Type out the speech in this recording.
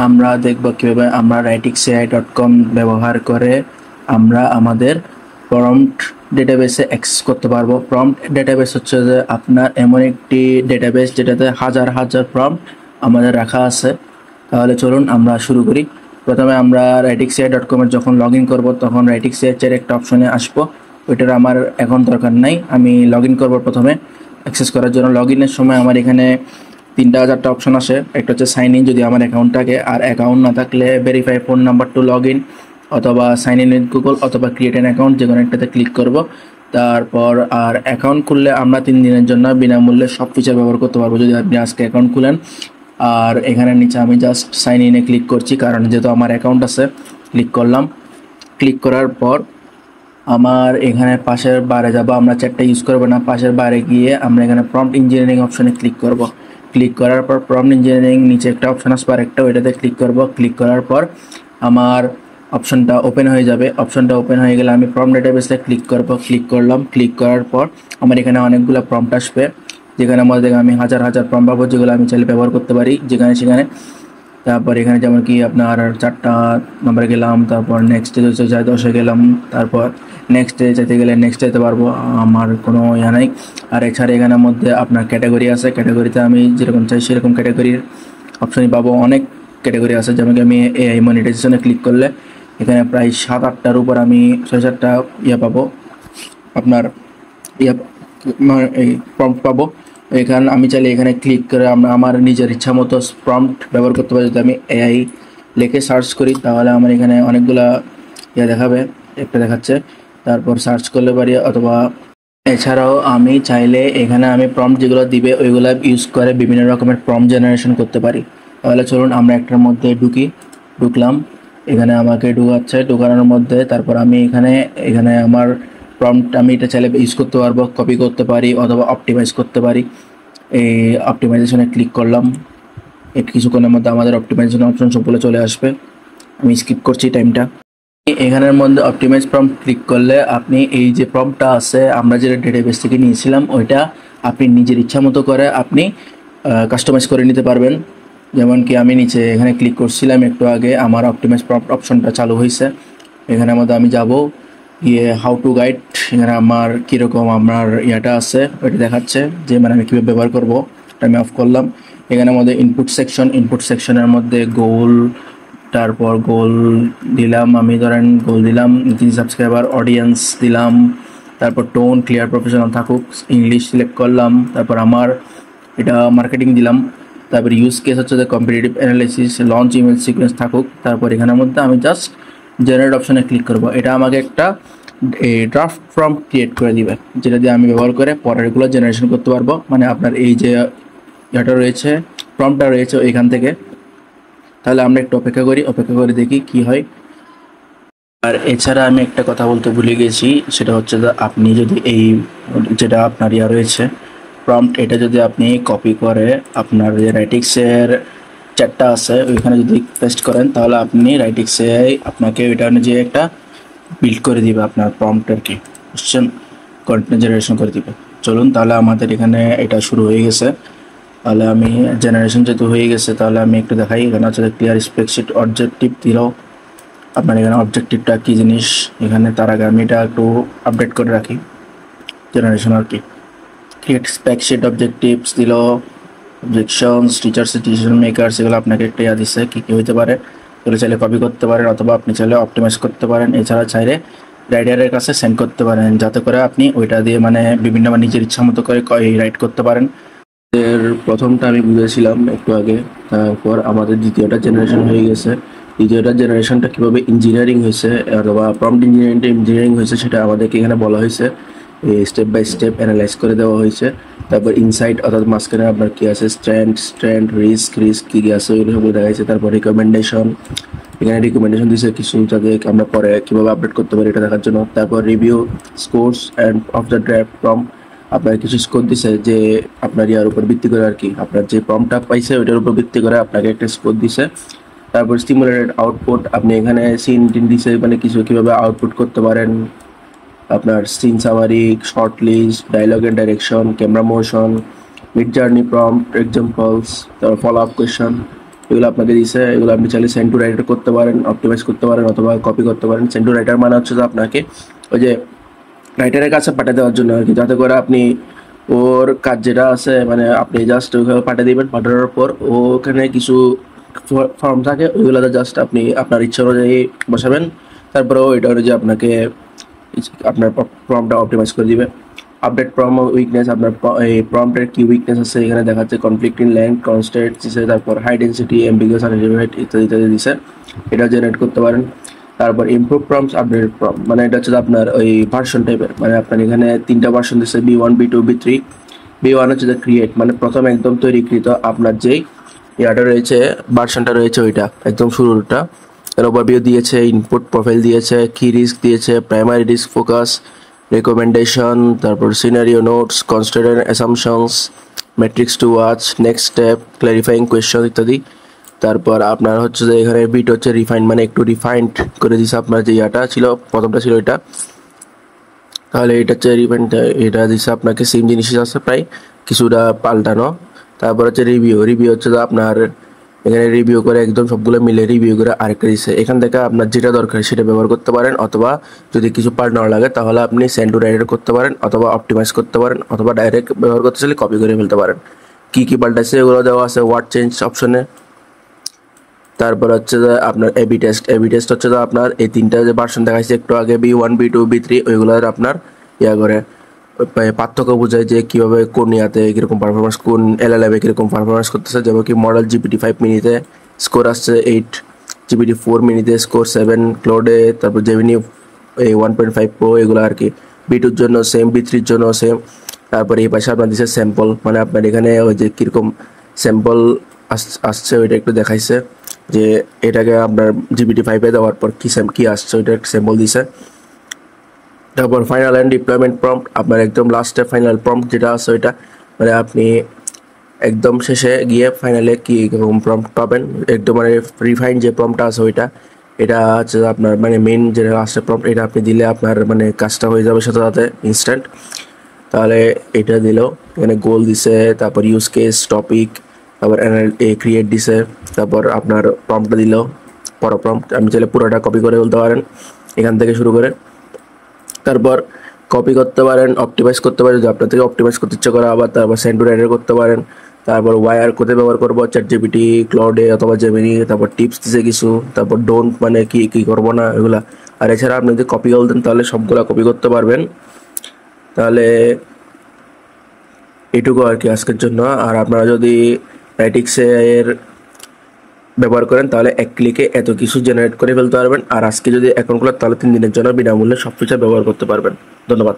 আমরা দেখব কিভাবে আমরা writingci.com ব্যবহার করে আমরা আমাদের প্রম্পট ডেটাবেসে অ্যাক্সেস করতে পারবো। প্রম্পট ডেটাবেস হচ্ছে যে আপনার এমন একটি ডেটাবেস যেটাতে হাজার হাজার প্রম্পট আমাদের রাখা আছে। তাহলে চলুন আমরা শুরু করি। প্রথমে আমরা writingci.com এর যখন লগ ইন করবো তখন writingci এর একটা অপশনে আসবো। ওইটার আমার এখন দরকার নাই, আমি লগ ইন করবো। প্রথমে অ্যাক্সেস করার জন্য লগ ইনের সময় আমার এখানে 3টা অপশন আসে। একটা হচ্ছে সাইন ইন যদি আমার অ্যাকাউন্ট থাকে, আর অ্যাকাউন্ট না থাকলে verify phone number to log in, অথবা সাইন ইন উইথ গুগল, অথবা ক্রিয়েট অ্যান অ্যাকাউন্ট, যে কোনো একটাতে ক্লিক করব। তারপর আর অ্যাকাউন্ট খুললে আমরা 3 দিনের জন্য বিনামূল্যে সব ফিচার ব্যবহার করতে পারবো যদি আপনি আজকে অ্যাকাউন্ট খুলেন। আর এখানে নিচে আমি জাস্ট সাইন ইনে ক্লিক করছি, কারণ যেহেতু আমার অ্যাকাউন্ট আছে। ক্লিক করলাম। ক্লিক করার পর আমার এখানে পাশের বারে যাব, আমরা চ্যাটটা ইউজ করবো না। পাশের বারে গিয়ে আমরা এখানে প্রম্পট ইঞ্জিনিয়ারিং অপশনে ক্লিক করব। ক্লিক করার পর প্রম্পট ইঞ্জিনিয়ারিং নিচে একটা অপশন আসবে, আরেকটা, ওইটাতে ক্লিক করব। ক্লিক করার পর আমার অপশনটা ওপেন হয়ে যাবে। অপশনটা ওপেন হয়ে গেলে আমি প্রম্পট ডেটাবেসে ক্লিক করব। ক্লিক করলাম। ক্লিক করার পর আমার এখানে অনেকগুলো প্রম্পট আসবে, যেখানে মধ্যে আমি হাজার হাজার প্রম্পট পাবো, যেগুলো আমি চাইলে ব্যবহার করতে পারি যেখানে সেখানে। তারপর এখানে যেমন কি আপনার 4টা নম্বরে গেলাম, তারপর নেক্সট হচ্ছে 10-এ গেলাম, তারপর নেক্সটে যেতে গেলে নেক্সট যেতে পারবো, আমার কোনো ইয়া নাই। আর এছাড়া এখানের মধ্যে আপনার ক্যাটাগরি আছে। ক্যাটাগরিতে আমি যেরকম চাই সেরকম ক্যাটাগরির অপশনই পাবো। অনেক ক্যাটাগরি আছে, যেমন কি আমি এআই মনিটাইজেশনে ক্লিক করলে এখানে প্রায় 7-8টার উপর আমি 6-7টা ইয়া পাবো, আপনার ইয়া এই প্রম্পট পাবো। এখানে আমি চাইলে এখানে ক্লিক করে আমরা আমার নিজের ইচ্ছা মতো প্রম্পট ব্যবহার করতে পারি। যদি আমি এআই লিখে সার্চ করি তাহলে আমার এখানে অনেকগুলা ইয়া দেখাবে, একটা দেখাচ্ছে। তারপর সার্চ করলে পারি, অথবা এছাড়াও আমি চাইলে এখানে আমি প্রম্পট যেগুলো দিবে ওইগুলো ইউজ করে বিভিন্ন রকমের প্রম্পট জেনারেশন করতে পারি। তাহলে চলুন আমরা একটার মধ্যে ঢুকলাম। এখানে আমাকে ঢুকাচ্ছে, ঢুকানোর মধ্যে তারপর আমি এখানে আমার প্রম্পট আমি এটা চাইলে ইউজ করতে পারবো, কপি করতে পারি, অথবা অপটিমাইজ করতে পারি। এই অপটিমাইজেশনে ক্লিক করলাম। কিছুক্ষণের মধ্যে আমাদের অপটিমাইজেশন অপশন সবগুলো চলে আসবে। আমি স্কিপ করছি টাইমটা। এখানের মধ্যে অপটিমাইজ প্রম্পট ক্লিক করলে আপনি এই যে প্রম্পটটা আছে আমরা যেটা ডেটাবেস থেকে নিয়েছিলাম ওইটা আপনি নিজের ইচ্ছা মতো করে আপনি কাস্টমাইজ করে নিতে পারবেন। যেমন কি আমি নিচে এখানে ক্লিক করছিলাম একটু আগে, আমার অপটিমাইজ প্রম্পট অপশনটা চালু হয়েছে। এখানের মধ্যে আমি যাব, গিয়ে হাউ টু গাইড, এখানে আমার কীরকম আমার ইয়াটা আছে ওইটা দেখাচ্ছে, যে মানে আমি কীভাবে ব্যবহার করবো। আমি অফ করলাম। এখানের মধ্যে ইনপুট সেকশনের মধ্যে গোল, তারপর গোল দিলাম, আমি ধরেন গোল দিলাম 3 সাবস্ক্রাইবার, অডিয়েন্স দিলাম, তারপর টোন ক্লিয়ার প্রফেশনাল থাকুক, ইংলিশ সিলেক্ট করলাম, তারপর আমার এটা মার্কেটিং দিলাম, তারপর ইউজ কেস হচ্ছে যে competitive analysis, launch email sequence থাকুক। তারপর এখানের মধ্যে আমি জাস্ট জেনারেট অপশনে ক্লিক করব। এটা আমাকে একটা ড্রাফট প্রম্পট ক্রিয়েট করে দিবে, যেটা দিয়ে আমি ব্যবহার করে পরেরগুলো জেনারেশন করতে পারবো। মানে আপনার এই যে এটা রয়েছে, প্রম্পটটা রয়েছে এখান থেকে। তাহলে আমরা একটু অপেক্ষা করে দেখি কি হয়। আর এছাড়া আমি একটা কথা বলতে ভুলে গেছি, সেটা হচ্ছে যে আপনি যদি এই যেটা আপনার ইয়া রয়েছে প্রম্পট, এটা যদি আপনি কপি করে আপনার যে রাইটিংসের চ্যাটটা আছে ওইখানে যদি পেস্ট করেন, তাহলে আপনি রাইটিংসে আপনাকে ওইটা যে একটা বিল্ড করে দিবে আপনার প্রম্পটেরকে, বুঝছেন, কন্টেন্ট জেনারেশন করে দিবে। চলুন তাহলে আমাদের এখানে এটা শুরু হয়ে গেছে। তাহলে আমি জেনারেশন যেহেতু হয়ে গেছে তাহলে আমি একটু দেখাই। এখানে হচ্ছে ক্লিয়ার স্প্রেডশিট অবজেক্টিভ দিলেও আপনার এখানে অবজেক্টিভটা কী জিনিস, এখানে তার আগে আমি এটা একটু আপডেট করে রাখি জেনারেশন আর কি। ক্রিয়েট স্প্রেডশিট অবজেক্টিভস দিল, অবজেকশনস, টিচার্স, ডিসিশন মেকার্স, এগুলো আপনাকে একটা ইয়া দিচ্ছে কী কী হতে পারে। এগুলো চাইলে কপি করতে পারেন, অথবা আপনি চাইলে অপটিমাইজ করতে পারেন। এছাড়া চাইলে রাইটারের কাছে সেন্ড করতে পারেন, যাতে করে আপনি ওইটা দিয়ে মানে বিভিন্ন নিজের ইচ্ছা মতো করে রাইট করতে পারেন। এর প্রথমটা আমি বুঝেছিলাম একটু আগে, তারপর আমাদের দ্বিতীয়টা জেনারেশন হয়ে গেছে। দ্বিতীয়টা জেনারেশনটা কীভাবে ইঞ্জিনিয়ারিং হয়েছে অথবা প্রম্পট ইঞ্জিনিয়ারিং হয়েছে সেটা আমাদেরকে এখানে বলা হয়েছে, স্টেপ বাই স্টেপ অ্যানালাইজ করে দেওয়া হয়েছে। তারপর ইনসাইট অর্থাৎ মাঝখানে আপনার কী আছে, স্ট্রেন্থ, রিস্ক কী কী আছে ওইগুলো সবগুলো দেখা যাচ্ছে। তারপর রিকমেন্ডেশন, এখানে রিকমেন্ডেশন দিয়েছে কিছু, যাতে আমরা পরে কীভাবে আপডেট করতে পারি এটা দেখার জন্য। তারপর review, scores and of the draft prompt, আপনার কিছু স্কোর দিছে যে আপনার ইয়ার উপর ভিত্তি করে আর কি, আপনার যে প্রম্পটটা পাইছে ওইটার উপর ভিত্তি করে আপনাকে একটা স্কোর দিছে। তারপর স্টিমুলেটেড আউটপুট, আপনি এখানে সিন দিছে মানে কিছু কীভাবে আউটপুট করতে পারেন, আপনার scene summary, short list, dialogue and direction, camera motion, Midjourney prompt, examples, তারপর ফলো আপ কোয়েশ্চন, এগুলো আপনাকে দিছে, এগুলো আপনি চাইলে সেন্ড টু রাইটার করতে পারেন, অপটিমাইজ করতে পারেন অথবা কপি করতে পারেন। সেন্ড টু রাইটার মানে হচ্ছে যে আপনাকে ওই যে রাইটারের কাছে পাঠিয়ে দেওয়ার জন্য আর কি, যাতে করে আপনি ওর কাজ যেটা আছে মানে আপনি জাস্ট ওইভাবে পাঠিয়ে দিবেন। পাঠানোর পর ওখানে কিছু ফর্ম থাকে, ওইগুলোতে জাস্ট আপনি আপনার ইচ্ছা অনুযায়ী বসাবেন। তারপরে ওইটা অনুযায়ী আপনাকে আপনার প্রম্পটটা অপটিমাইজ করে দিবে। আপডেট প্রম উইকনেস, আপনার এই প্রম্পটের কি উইকনেস আছে এখানে দেখাচ্ছে, কনফ্লিক্টিং লেন্থ, কনস্ট্যান্ট দিছে, তারপর হাই ডেন্সিটি, এমবিগুয়াস, আনডিফাইন্ড ইত্যাদি ইত্যাদি দিছে, এটা জেনারেট করতে পারেন। তারপর ইমপ্রুভ প্রম্পটস, আপডেট প্রম্পট মানে এটা হচ্ছে আপনার ওই ভার্সন টাইপের, মানে আপনার এখানে 3টা ভার্সন দিচ্ছে, B1 B2 B3। B1 হচ্ছে যে ক্রিয়েট, মানে প্রথম একদম তৈরিকৃত আপনার যেই ইয়াটা রয়েছে ভার্সনটা রয়েছে ওইটা একদম শুরুরটা। এর ওভারভিউ দিয়েছে, ইনপুট প্রোফাইল দিয়েছে, কি রিস্ক দিয়েছে, প্রাইমারি রিস্ক ফোকাস, রেকমেন্ডেশন, তারপর scenario notes, constant assumptions, metrics to watch, next step, clarifying question ইত্যাদি। তারপর আপনার হচ্ছে যে এখানে বিট হচ্ছে রিফাইন্ড, মানে একটু রিফাইন্ড করে দিছে আপনার যে ইয়াটা ছিল, প্রথমটা ছিল এটা, তাহলে এটা হচ্ছে রিফাইন্ড, এটা দিছে আপনাকে সেম জিনিসই আছে প্রায় কিছুটা পাল্টানো। তারপর হচ্ছে রিভিউ, রিভিউ হচ্ছে যে আপনার এখানে রিভিউ করে একদম সবগুলো মিলে রিভিউ করে আরেকটা দিচ্ছে। এখান থেকে আপনার যেটা দরকার সেটা ব্যবহার করতে পারেন, অথবা যদি কিছু পাল্টানো লাগে তাহলে আপনি সেন্ড টু রাইটার করতে পারেন, অথবা অপটিমাইজ করতে পারেন, অথবা ডাইরেক্ট ব্যবহার করতে চাইলে কপি করে ফেলতে পারেন। কী কী পাল্টাচ্ছে এগুলো দেওয়া আছে ওয়ার্ড চেঞ্জ অপশনে। তারপর হচ্ছে যে আপনার এবি টেস্ট, এবি টেস্ট হচ্ছে যে আপনার এই 3টা যে ভার্সন দেখাইছে একটু আগে, B1 B2 B3, ওইগুলোর আপনার ইয়া করে পার্থক্য বোঝায় যে কীভাবে কোন ইয়াতে কীরকম পারফরমেন্স, কোন LLM কীরকম পারফরমেন্স করতেছে। যেমন কি মডেল GPT-5 মিনিতে স্কোর আসছে 8, GPT-4 মিনিতে স্কোর 7, ক্লোডে তারপর জেমিনি এই 1.5 Pro এগুলো আর কি। B2-র জন্য সেম, B3-র জন্য সেম। তারপরে এই পাশে আপনার দিচ্ছে স্যাম্পল, মানে আপনার এখানে ওই যে কীরকম স্যাম্পল আসছে ওইটা একটু দেখাইছে, যে এটাকে আপনার GPT-5 দেওয়ার পর কী আসছে ওইটা একটা স্যাম্পল দিছে। তারপর ফাইনাল অ্যান্ড ডিপ্লয়মেন্ট প্রম্পট, আপনার একদম লাস্টে ফাইনাল প্রম্পট যেটা আছে ওইটা, মানে আপনি একদম শেষে গিয়ে ফাইনালে কী রকম প্রম্পট পাবেন, একদম মানে রিফাইন্ড যে প্রম্পটটা আছে ওইটা, এটা হচ্ছে আপনার মানে মেইন যেটা লাস্টের প্রম্পট, এটা আপনি দিলে আপনার মানে কাজটা হয়ে যাবে সাথে সাথে ইনস্ট্যান্ট। তাহলে এটা দিলেও এখানে গোল দিছে, তারপর ইউজ কেস, টপিক, তারপর ক্রিয়েট দিছে, তারপর আপনার প্রম্পটটা দিল পর প্রম্পট, আপনি চাইলে পুরোটা কপি করে বলতে পারেন এখান থেকে শুরু করে। তারপর কপি করতে পারেন, অপটিমাইজ করতে পারেন যদি আপনার থেকে অপটিমাইজ করতে ইচ্ছা করে, আবার তারপর সেন্ড টু রাইটার করতে পারেন। তারপর ওয়ার কোথায় ব্যবহার করবো, ChatGPT, ক্লাউডে অথবা জেমিনি। তারপর টিপস দিছে কিছু, তারপর ডোন্ট মানে কি করবো না এগুলা। আর এছাড়া আপনি যদি কপি করে দেন তাহলে সবগুলা কপি করতে পারবেন। তাহলে এটুকু আর কি আজকের জন্য। আর আপনারা যদি রাইটিক্সের ব্যবহার করেন তাহলে এক ক্লিকে এত কিছু জেনারেট করে ফেলতে পারবেন। আর আজকে যদি অ্যাকাউন্ট খোলেন তাহলে 3 দিনের জন্য বিনামূল্যে সব ফিচার ব্যবহার করতে পারবেন। ধন্যবাদ।